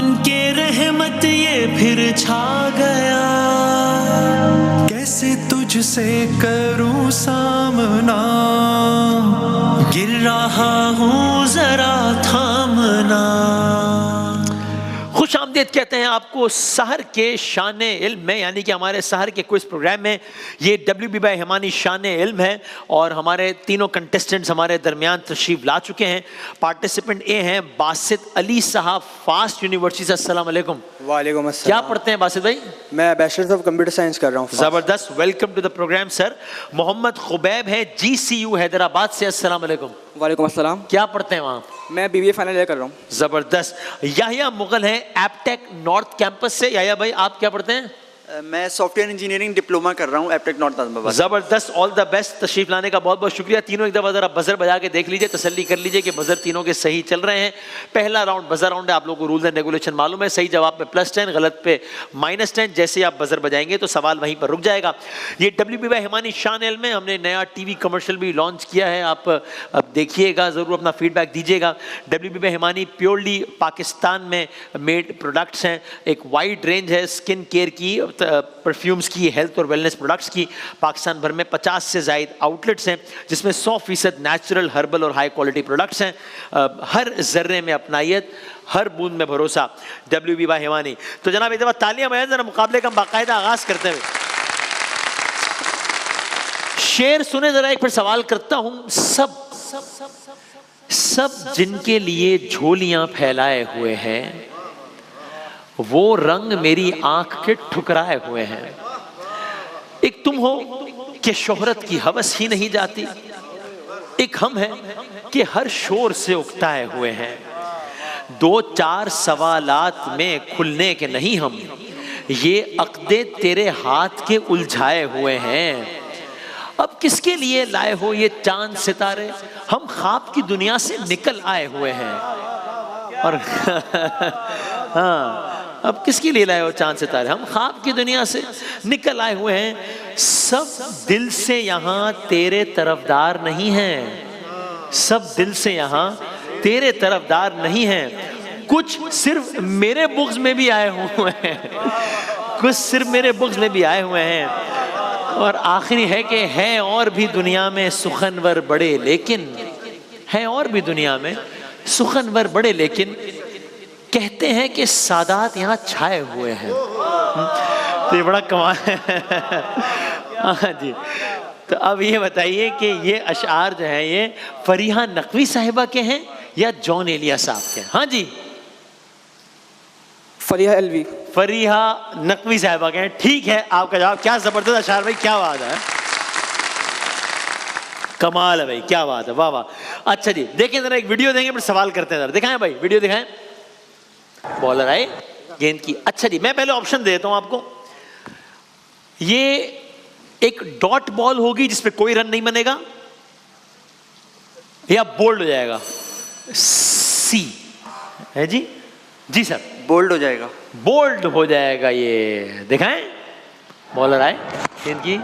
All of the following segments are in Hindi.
बन के रहमत ये फिर छा गया, कैसे तुझसे करूं सामना, गिर रहा हूँ जरा थामना। खुश आमदीद कहते हैं आपको सहर के शान इल्म में, यानी कि हमारे सहर के क्विज प्रोग्राम में। ये WB बाय हिमानी शान इल्म है और हमारे तीनों कंटेस्टेंट्स हमारे दरमियान तशरीफ ला चुके हैं। पार्टिसिपेंट ए हैं बासित अली साहब, फास्ट यूनिवर्सिटी से। अस्सलाम वालेकुम। वालेकुम अस्सलाम। क्या पढ़ते हैं बासित भाई? मैं बैचलर्स ऑफ कंप्यूटर साइंस कर रहा हूँ। जबरदस्त, welcome to the program sir. Mohammed Khubaib है GCU हैदराबाद से। अस्सलाम वालेकुम। वालेकुम अस्सलाम। क्या पढ़ते हैं वहाँ? मैं BBA फाइनल ईयर कर रहा हूँ। जबरदस्त। याहिया मुगल है एपटेक नॉर्थ कैंपस से। याहिया भाई आप क्या पढ़ते हैं? मैं सॉफ्टवेयर इंजीनियरिंग डिप्लोमा कर रहा हूँ एपटेक नॉर्थ आजमाबाद। जबरदस्त, ऑल द बेस्ट। तशरीफ लाने का बहुत बहुत शुक्रिया। तीनों एक दफा जरा बजर बजा के देख लीजिए, तसल्ली कर लीजिए कि बजर तीनों के सही चल रहे हैं। पहला राउंड बजर राउंड है, आप लोगों को रूल्स एंड रेगुलेशन मालूम है। सही जवाब पे +10, गलत पे -10। जैसे ही आप बजर बजाएंगे तो सवाल वहीं पर रुक जाएगा। ये WB बाय हिमानी शान इल्म में हमने नया TV कमर्शियल भी लॉन्च किया है, आप अब देखिएगा, ज़रूर अपना फीडबैक दीजिएगा। WB by Himani purely Pakistan में मेड प्रोडक्ट्स हैं। एक वाइड रेंज है स्किन केयर की, परफ्यूम्स की, हेल्थ और वेलनेस प्रोडक्ट्स की। पाकिस्तान भर में 50 से ज़ायद आउटलेट्स हैं जिसमें 100% नेचुरल, हर्बल और हाई क्वालिटी प्रोडक्ट्स हैं। हर जर्रे में अपनाइयत, हर बूंद में भरोसा। WB by Himani. तो जनाब एक दफ़ा तालियां बजाएं जरा मुकाबले का बाकायदा आगाज़ करते हुए। शेर सुने जरा, एक फिर सवाल करता हूँ। सब जिनके लिए झोलियां फैलाए हुए हैं, वो रंग मेरी आंख के ठुकराए हुए हैं। एक तुम हो कि शोहरत की हवस ही नहीं जाती, एक हम हैं कि हर शोर से उकताए हुए हैं। 2-4 सवालात में खुलने के नहीं हम, ये अक़दे तेरे हाथ के उलझाए हुए हैं। अब किसके लिए लाए हो ये चांद सितारे, हम ख्वाब की दुनिया से निकल आए हुए हैं। और हाँ, अब किसके लिए लाए हो चांद सितारे, हम ख्वाब की दुनिया से निकल आए हुए हैं। सब दिल से यहाँ तेरे तरफदार नहीं हैं, सब दिल से यहाँ तेरे तरफदार नहीं हैं। कुछ सिर्फ मेरे बुग़्ज़ में भी आए हुए हैं, कुछ सिर्फ मेरे बुग़्ज़ में भी आए हुए हैं। और आखिरी है कि है और भी दुनिया में सुखनवर बड़े, लेकिन है और भी दुनिया में सुखनवर बड़े, लेकिन कहते हैं कि सादात यहाँ छाए हुए हैं। तो ये बड़ा कमाल है। हाँ जी। तो अब ये बताइए कि ये अशआर जो हैं ये फरीहा नकवी साहिबा के हैं या जॉन एलिया साहब के? हाँ जी, फरीहा एलवी। फरीहा नकवी साहिबा के हैं। ठीक है आपका जवाब। क्या जबरदस्त अशआर भाई, क्या बात है, कमाल है भाई, क्या बात है, वाह वाह। अच्छा जी, देखें जरा, एक वीडियो देंगे फिर सवाल करते हैं। जरा दिखाएं भाई, वीडियो दिखाएं। बॉलर आए गेंद की। अच्छा जी, मैं पहले ऑप्शन देता हूं आपको। ये एक डॉट बॉल होगी जिसपे कोई रन नहीं बनेगा, या बोल्ड हो जाएगा? सी है जी। जी सर, बोल्ड हो जाएगा। बोल्ड हो जाएगा। ये दिखाएं, बॉलर आए गेंद की।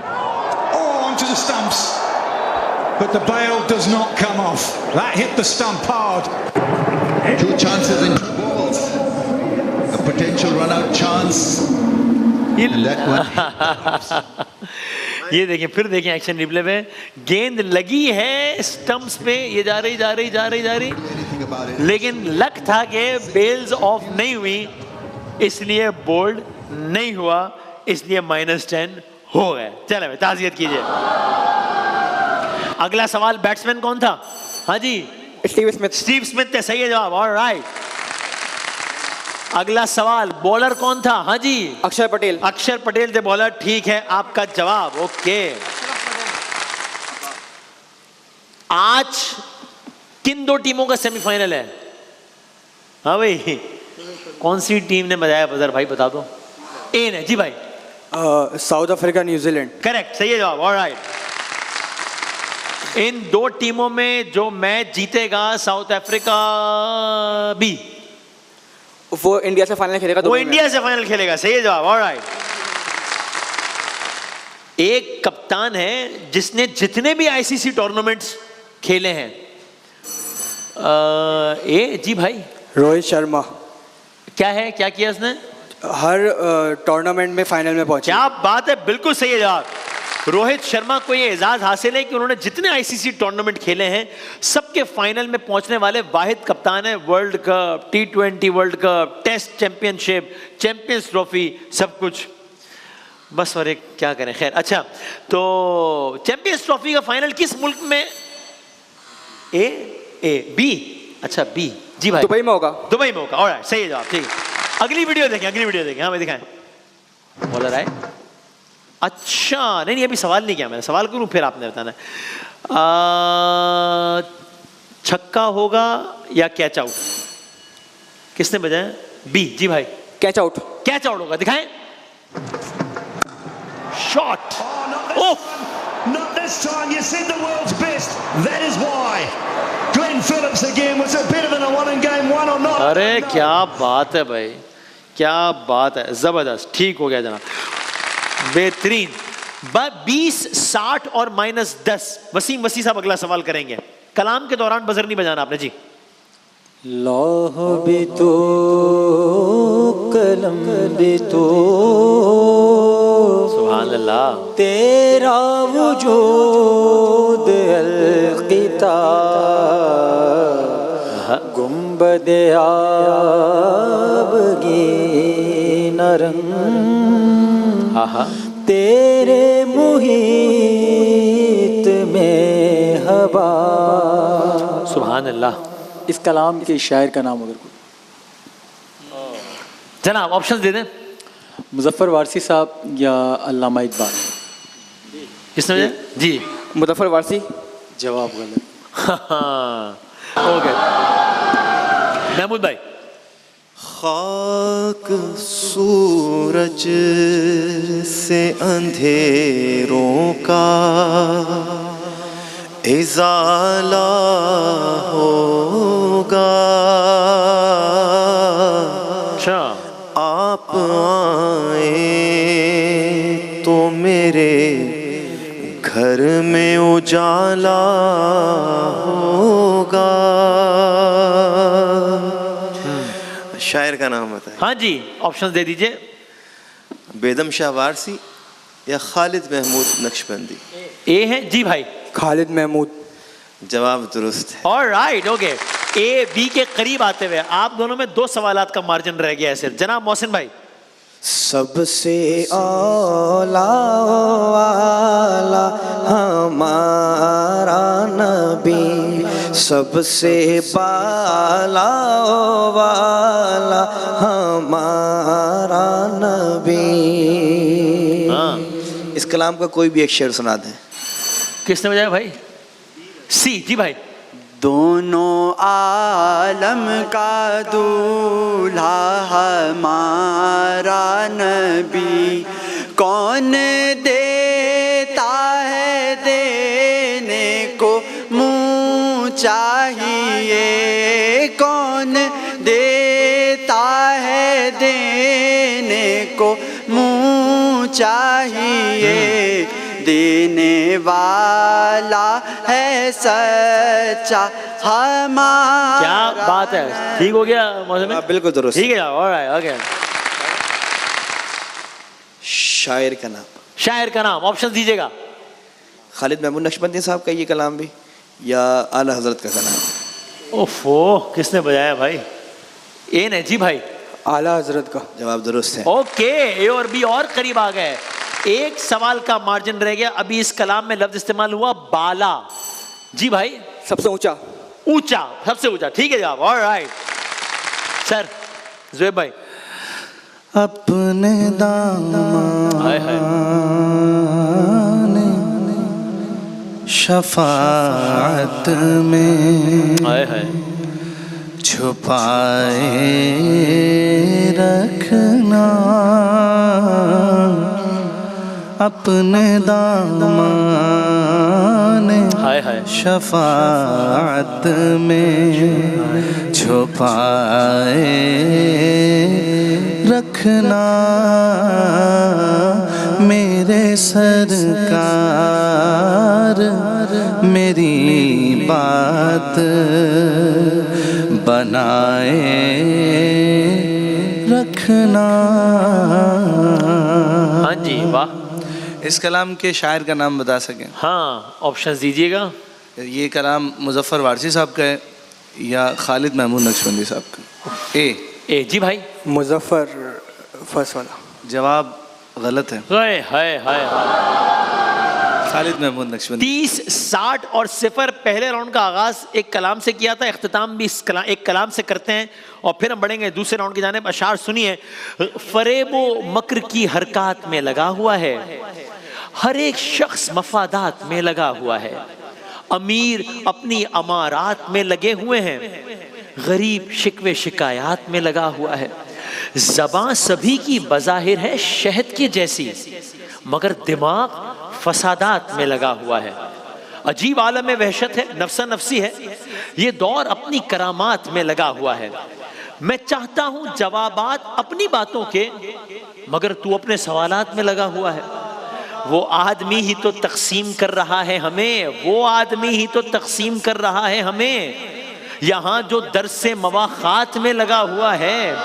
Onto the stumps, but the bail does not come off. That hit the stump hard. 2 chances in 2 balls. A potential run-out chance. And that one. ये देखिए, फिर देखें एक्शन रिप्ले में, गेंद लगी है स्टंप्स पे, ये जा रही, लेकिन लक था कि बेल्स ऑफ नहीं हुई, इसलिए बोल्ड नहीं हुआ, इसलिए -10 हो गए। चले भाई, ताज़ियत कीजिए। अगला सवाल बैट्समैन कौन था? हाँ जी, स्टीव स्मिथ। स्टीव स्मिथ है, सही है जवाब। ऑलराइट। अगला सवाल, बॉलर कौन था? हाँ जी, अक्षर पटेल। अक्षर पटेल थे बॉलर। ठीक है आपका जवाब, ओके। आज किन 2 टीमों का सेमीफाइनल है? हाँ भाई, कौन सी टीम ने बजाया बजर भाई, बता दो। ए ने जी भाई। South Africa, New Zealand. करेक्ट, सही है जवाब। ऑलराइट। इन 2 टीमों में जो मैच जीतेगा, साउथ अफ्रीका भी, वो इंडिया से फाइनल खेलेगा। वो इंडिया से फाइनल खेलेगा, सही है जवाब। ऑलराइट। एक कप्तान है जिसने जितने भी ICC टूर्नामेंट्स खेले हैं, ए जी भाई, रोहित शर्मा। क्या है, क्या किया उसने? हर टूर्नामेंट में फाइनल में पहुंचे। क्या बात है, बिल्कुल सही है जवाब। रोहित शर्मा को ये एजाज हासिल है कि उन्होंने जितने आईसीसी टूर्नामेंट खेले हैं सबके फाइनल में पहुंचने वाले वाहिद कप्तान है। World Cup, T20 World Cup, Test Championship, Champions Trophy, सब कुछ। बस और एक क्या करें, खैर। अच्छा, तो चैंपियंस ट्रॉफी का फाइनल किस मुल्क में? बी। अच्छा, बी। जी भाई, दुबई में होगा। दुबई में होगा। ऑलराइट, सही है जवाब, ठीक है। अगली वीडियो देखें, अगली वीडियो देखें। हाँ भाई, दिखाएं। बॉलर आए। अच्छा, नहीं अभी सवाल नहीं किया मैंने, सवाल करूं फिर आपने बताना है। छक्का होगा या कैच आउट? किसने बजाया? बी। जी भाई, कैच आउट। कैच आउट होगा, दिखाएं। Shot. Of, Not this time, you said the world's best. That is why. Glenn Phillips again. Was it better than a one in game one or not? अरे क्या बात है भाई, क्या बात है, जबरदस्त, ठीक हो गया जनाब, बेहतरीन। 20, 60 और -10। वसीम वसी साहब अगला सवाल करेंगे। कलाम के दौरान बजर नहीं बजाना आपने जी। लौह भी तो कलम भी तो सुभान अल्लाह, तेरा वजूद अल-किताब गुंबद आबगी नरंग तेरे मुहीत में हवा। सुभान अल्लाह। इस कलाम के शायर का नाम अगर कोई जनाब ऑप्शन दे दें। मुजफ्फर वारसी साहब या अल्लामा इकबाल? किसने बजाया? जी, मुजफ्फर वारसी। जवाब गलत। ओके, महमूद भाई। खाक सूरज से अंधेरों का इजाला होगा, अच्छा, आप आए तो मेरे घर में उजाला होगा। शायर का नाम बताए। हाँ जी, ऑप्शन दे दीजिए। बेदम शाह वारसी या खालिद महमूद नक्शबंदी? ए है जी भाई, खालिद महमूद। जवाब दुरुस्त है। Alright, okay. ए बी के करीब आते हुए आप दोनों में 2 सवालात का मार्जिन रह गया है सिर्फ। जनाब मोहसिन भाई। सबसे औला वाला हमारा नबी, सबसे बाला वाला हमारा नबी। इस कलाम का कोई भी एक शेर सुना दें। किसने बजाया भाई? सी। जी भाई। दोनों आलम का दूल्हा हमारा नबी, कौन देता है देने को मुँह चाहिए, कौन देता है देने को मुँह चाहिए, देने वाला है सच्चा हमारा। क्या बात है, ठीक हो गया मौसम? बिल्कुल दुरुस्त। ठीक है, ऑलराइट, ओके। शायर का नाम? शायर का नाम ऑप्शन दीजिएगा। खालिद महमूद नक्शबंदी साहब का ये कलाम भी या आला हजरत का कलाम? ओफो, किसने बजाया भाई? ए ने। जी भाई। आला हजरत का। जवाब दुरुस्त है। ओके, ए और बी और करीब आ गए। एक सवाल का मार्जिन रह गया। अभी इस कलाम में लफ्ज इस्तेमाल हुआ बाला। जी भाई। सबसे ऊंचा। ऊंचा, सबसे ऊंचा, ठीक है जवाब। Alright sir. ज़ुहैब भाई। अपने दामन शफाअत में हाय हाय छुपाए रखना, अपने दामन हाय हाय शफाअत में छुपाए रखना, मेरे सरकार मेरी बात बनाए रखना। हाँ जी, वाह। इस कलाम के शायर का नाम बता सकें? हाँ, ऑप्शंस दीजिएगा। ये कलाम मुजफ्फर वारसी साहब का है या खालिद महमूद नक्शबंदी साहब का? ए जी भाई। मुजफ्फर फर्स्ट वाला। जवाब गलत है, हाय हाय हाय हाय। खालिद महमूद नक्शबंदी। 30, 60 और 0 पहले राउंड का आगाज एक कलाम से किया था, इख्तिताम भी एक कलाम से करते हैं और फिर हम बढ़ेंगे दूसरे राउंड की जानिब। अशार सुनिए। फरेबो मकर की हरकत में लगा हुआ है, हर एक शख्स मफादात में लगा हुआ है, अमीर अपनी अमारात में लगे हुए हैं, गरीब शिकवे शिकायत में लगा हुआ है, ज़बान सभी की बज़ाहिर है शहद के जैसी, मगर दिमाग फसादात में लगा हुआ है। अजीब आलम में वहशत है, नफ्सा नफ्सी है, ये दौर अपनी करामात में लगा हुआ है। मैं चाहता हूं जवाबात अपनी बातों के, मगर तू अपने सवालात में लगा हुआ है। वो आदमी ही तो तकसीम कर रहा है हमें, वो आदमी ही तो तकसीम कर रहा है हमें, यहाँ जो दरसे मवाखात में लगा हुआ है।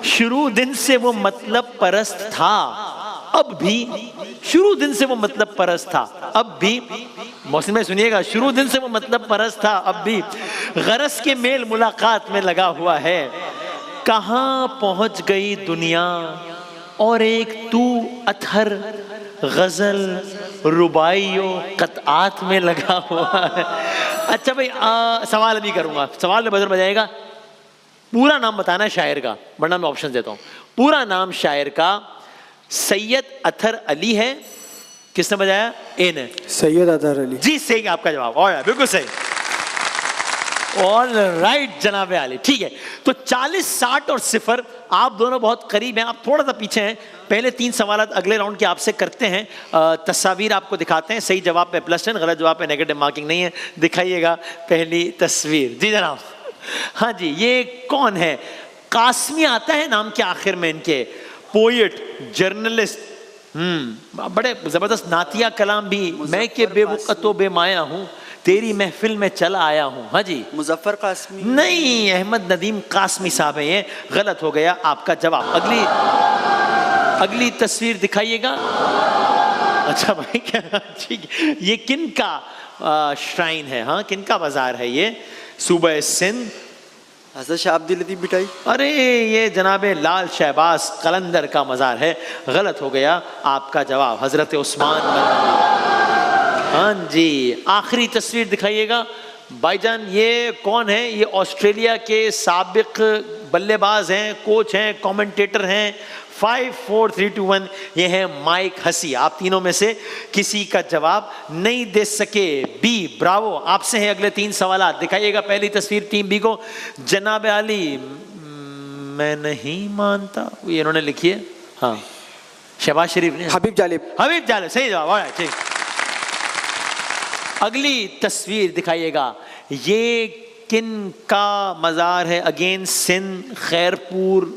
शुरू दिन से वो मतलब परस्त था, अब भी शुरू दिन से वो मतलब परस्त था, अब भी मौसम में सुनिएगा, शुरू दिन से वो मतलब परस्त था, अब भी गरज के मेल मुलाकात में लगा हुआ है। कहाँ पहुंच गई दुनिया और एक तू अथर गजल रुबाइयों कतआत में लगा हुआ है। अच्छा भाई, सवाल अभी करूंगा, सवाल में बजर बजाएगा। पूरा नाम बताना है शायर का, वरना मैं ऑप्शन देता हूं। पूरा नाम शायर का सैयद अथर अली है। किसने बजाया? ए ने। सैयद अथर अली। जी सही आपका जवाब, और बिल्कुल सही। ऑल राइट जनाब आली, ठीक है। तो 40, 60 और 0 आप दोनों बहुत करीब हैं, आप थोड़ा सा पीछे हैं। पहले 3 सवाल अगले राउंड के आपसे करते हैं। तस्वीर आपको दिखाते हैं, सही जवाब पे +10, गलत जवाब पे नेगेटिव मार्किंग नहीं है। दिखाइएगा पहली तस्वीर। जी जनाब। हाँ जी, ये कौन है? कासमी आता है नाम के आखिर में इनके। पोएट, जर्नलिस्ट, बड़े जबरदस्त नातिया कलाम भी। मैं के बेवकतो बेमाया हूँ, तेरी महफिल में चला आया हूँ। हाँ जी। मुजफ्फर कासमी नहीं, अहमद नदीम कासमी साहब हैं ये। गलत हो गया आपका जवाब। अगली तस्वीर दिखाइएगा। अच्छा भाई, क्या ठीक है। ये किन का श्राइन है? हाँ, किन का बाजार है ये? सूबह सिंध, हज़रत शाह अब्दुल लतीफ़ बिटाई। अरे ये जनाबे लाल शहबाज कलंदर का मज़ार है। गलत हो गया आपका जवाब, हजरत उस्मान। हाँ जी। आखिरी तस्वीर दिखाइएगा भाईजान। ये कौन है? ये ऑस्ट्रेलिया के साबिक बल्लेबाज हैं, कोच हैं, कमेंटेटर हैं। 5, 4, 3, 2, 1 ये है माइक हसी। आप तीनों में से किसी का जवाब नहीं दे सके। B, Bravo. आपसे है अगले 3 सवाल। दिखाइएगा पहली तस्वीर टीम बी को। जनाब आली, मैं नहीं मानता, ये इन्होंने लिखी है। हाँ, शहबाज शरीफ ने। हबीब जालिब। हबीब जालिब सही जवाब। ठीक। अगली तस्वीर दिखाइएगा। ये किन का मज़ार है? अगेन सिंध, खैरपुर।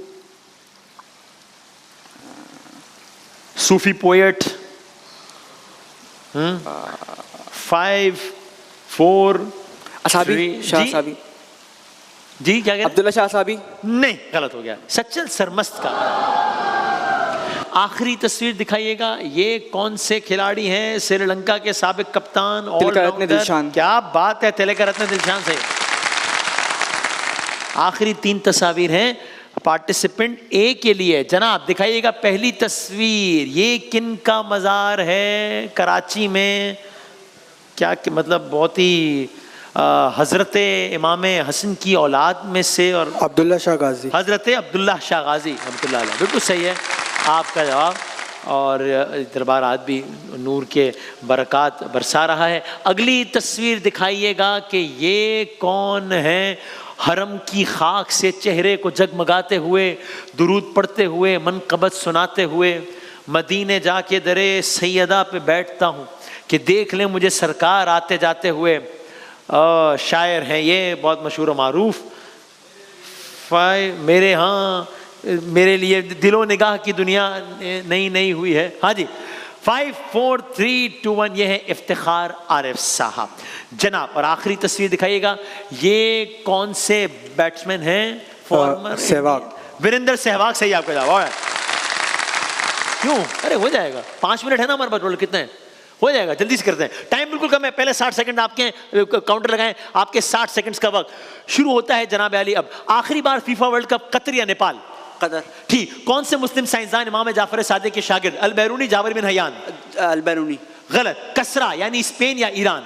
सूफी पोएट। 5, 4, असाबी, शाह जी? साबी। जी क्या कहते? अब्दुल्ला शाह साबी। नहीं, गलत हो गया। सच्चल सरमस्त का। आखिरी तस्वीर दिखाइएगा। ये कौन से खिलाड़ी हैं? श्रीलंका के साबिक कप्तान, तिलकरत्ने दिलशान। क्या बात है, तिलकरत्ने दिलशान से। आखिरी 3 तस्वीर हैं पार्टिसिपेंट ए के लिए। जनाब दिखाइएगा पहली तस्वीर। ये किन का मज़ार है? कराची में। क्या मतलब बहुत ही हज़रत इमाम हसन की औलाद में से, और अब्दुल्ला शाह गाजी। हज़रत अब्दुल्ला शाह गाजी रहमतुल्लाह अलैह। बिल्कुल सही है आपका जवाब। और दरबार आज भी नूर के बरक़ात बरसा रहा है। अगली तस्वीर दिखाइएगा कि ये कौन है? हरम की खाक से चेहरे को जगमगाते हुए, दुरूद पढ़ते हुए, मनक़बत सुनाते हुए, मदीने जाके दरे सैयदा पे बैठता हूँ कि देख लें मुझे सरकार आते जाते हुए। शायर हैं ये, बहुत मशहूर मारूफ। मेरे हाँ, मेरे लिए दिलो निगाह की दुनिया नई हुई है। हाँ जी। 5, 4, 3, 2, 1 ये है इफ्तिखार आरिफ साहब। जनाब और आखिरी तस्वीर दिखाइएगा। ये कौन से बैट्समैन हैं? फॉर्मर सहवाग। वीरेंद्र सहवाग सही आपका जवाब। क्यों? अरे हो जाएगा, 5 मिनट है ना हमारे पास, टोटल कितने हैं? हो जाएगा, जल्दी से करते हैं, टाइम बिल्कुल कम है। पहले 60 सेकंड आपके काउंटर लगाएं, आपके 60 सेकंड्स का वक्त शुरू होता है जनाब अली। अब आखिरी बार फीफा वर्ल्ड कप कतर या नेपाल? कतर। ठीक। कौन से मुस्लिम साइंसदान इमाम जाफर सादिक के शागिर्द? अल बैरूनी, जाबिर बिन हयान? अल बैरूनी। गलत। कसरा यानी स्पेन या ईरान?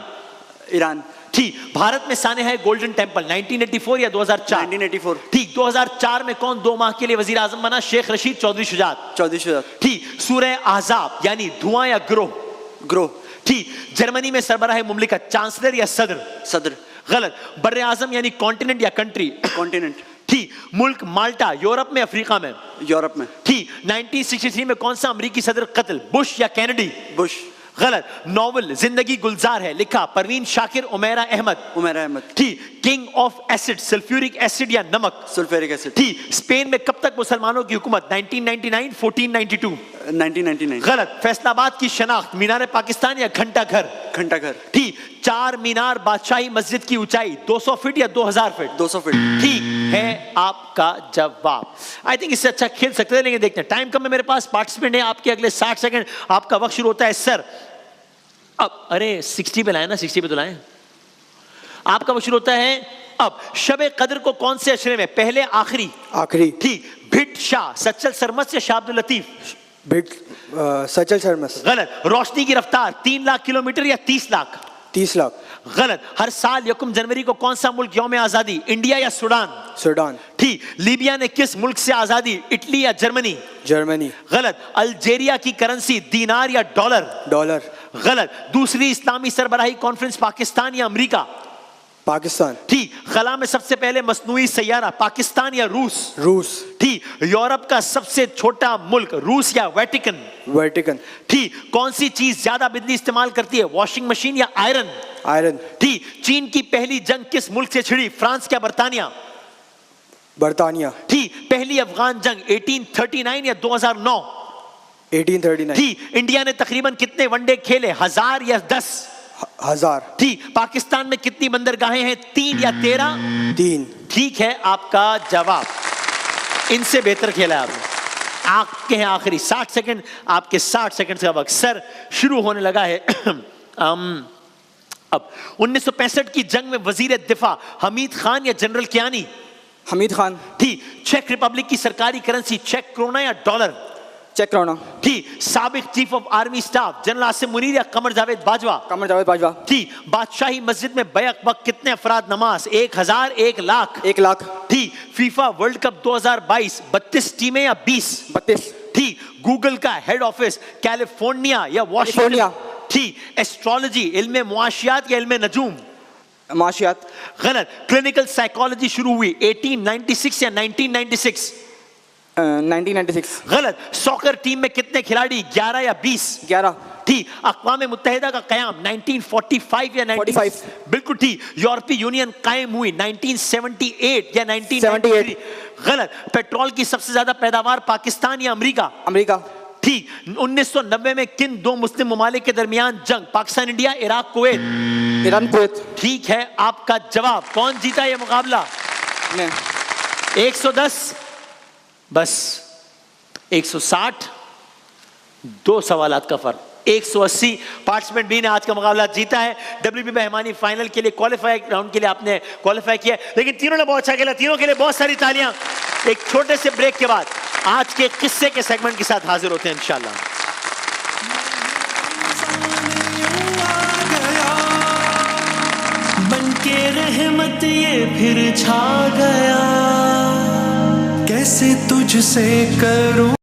ईरान। ठीक। भारत में साने है गोल्डन टेंपल, 1984 या 2004? 1984। ठीक। 2004 में कौन 2 माह के लिए वजीर आजम बना? शेख रशीद, चौधरी शुजात? चौधरी शुजात। ठीक। सूरह ahzab यानी धुआं या ग्रोह? ग्रोह। ठीक। जर्मनी में सरबराह मुमलिकत चांसलर या सदर? सदर। गलत। बर्रे आजम यानी कॉन्टिनेंट या कंट्री? कॉन्टिनेंट। ठीक। मुल्क माल्टा यूरोप में अफ्रीका में? यूरोप में। ठीक। 1963 में कौन सा अमेरिकी सदर कत्ल? बुश या कैनेडी? बुश। गलत। नॉवल जिंदगी गुलजार है, लिखा परवीन शाकिर, उमैरा अहमद? उमैरा अहमद। ठीक। King of acid sulphuric acid या नमक? Sulphuric acid. ठीक। स्पेन में कब तक मुसलमानों की हुकूमत? 1999, 1492? 1999। गलत। फैसलाबाद की शनाख्त मीनार पाकिस्तान या घंटा घर? घंटा घर। ठीक। 4 मीनार बादशाही मस्जिद की ऊंचाई 200 फीट या 2000 फीट? 200 फीट। ठीक है आपका जवाब। आई थिंक इससे अच्छा खेल सकते हैं, लेकिन देखते हैं, टाइम कम है मेरे पास, पार्टिसिपेंट है आपके अगले 60 सेकंड, आपका वक्त शुरू होता है सर। अब अरे 60 पे लाए ना, 60 पे तो लाए। आपका वक्त शुरू होता है अब। शबे कद्र को कौन से अशरे में? पहले, आखिरी? आखिरी। ठीक। भिट शाह, सच्चल सरमस या शाह अब्दुल लतीफ? भिट सचल शर्मस। गलत। रोशनी की रफ्तार 3 लाख किलोमीटर या 30 लाख? 30 लाख। गलत। हर साल 1 जनवरी को कौन सा मुल्क यौम आजादी? इंडिया या सूडान? सूडान। ठीक। लीबिया ने किस मुल्क से आजादी? इटली या जर्मनी? जर्मनी। गलत। अल्जेरिया की करेंसी दीनार या डॉलर? डॉलर। गलत। दूसरी इस्लामी सरबराही कॉन्फ्रेंस पाकिस्तान या अमेरिका? पाकिस्तान। ठीक। खला में सबसे पहले मसनूई सैयारा पाकिस्तान या रूस? रूस। ठीक। यूरोप का सबसे छोटा मुल्क रूस या वेटिकन? वेटिकन। ठीक। कौन सी चीज ज्यादा बिजली इस्तेमाल करती है? वॉशिंग मशीन या आयरन? आयरन। ठीक। चीन की पहली जंग किस मुल्क से छिड़ी? फ्रांस या बर्तानिया? बर्तानिया। ठीक। पहली अफगान जंग 1839 या 2009? 1839। ठीक। इंडिया ने तकरीबन कितने वनडे खेले? 1000 या 10? 1000। ठीक। पाकिस्तान में कितनी बंदरगाहें हैं? 3 या 13? 3। ठीक है आपका जवाब। इनसे बेहतर खेला है आपने। आपके हैं आखिरी 60 सेकंड, आपके 60 सेकंड का वक्त सर शुरू होने लगा है। अब 1965 की जंग में वजीर दिफा हमीद खान या जनरल कियानी? हमीद खान। ठीक। चेक रिपब्लिक की सरकारी करेंसी चेक क्रोना या डॉलर? चेक क्रोना। ठीक। साबिक chief of army staff general Asim Munir या कमर जावेद बाजवा? कमर जावेद बाजवा। ठीक। बादशाही मस्जिद में बैक वक्त कितने अफराद नमाज? 1000, 1 लाख? 1 लाख। ठीक। फीफा वर्ल्ड कप 2022 32 टीमें या 20? 32। ठीक। गूगल का हेड ऑफिस कैलिफोर्निया या वॉशिंगटन? कैलिफोर्निया। ठीक। एस्ट्रोलॉजी इल्म मुआशियात या इल्म नजूम? माशियात। गलत। क्लिनिकल साइकोलॉजी शुरू हुई 1896 या 1996? 1996। गलत। सॉकर टीम में कितने खिलाड़ी? 11 या 20? 11। ठीक। अक़वाम मुत्तहिदा का क़याम 1945 या 45? बिल्कुल ठीक। यूरोपीय यूनियन कायम हुई 1978 या 1978? गलत। पेट्रोल की सबसे ज्यादा पैदावार पाकिस्तान या अमेरिका? अमेरिका। ठीक। 1990 में किन 2 मुस्लिम ममालिक के दरमियान जंग? Pakistan India, Iraq Kuwait? Iran Kuwait. ठीक है आपका जवाब। कौन जीता ये मुकाबला? 110 बस 160, 2 सवालात का फर्क 180। पार्टिसिपेंट बी ने आज का मुकाबला जीता है। WBA मेहमानी फाइनल के लिए क्वालिफाई राउंड के लिए आपने क्वालिफाई किया, लेकिन तीनों ने बहुत अच्छा खेला। तीनों के लिए बहुत सारी तालियां। एक छोटे से ब्रेक के बाद आज के किस्से के सेगमेंट के साथ हाजिर होते हैं इंशाल्लाह। बनके रहमत ये फिर छा गया, कैसे तुझसे करूं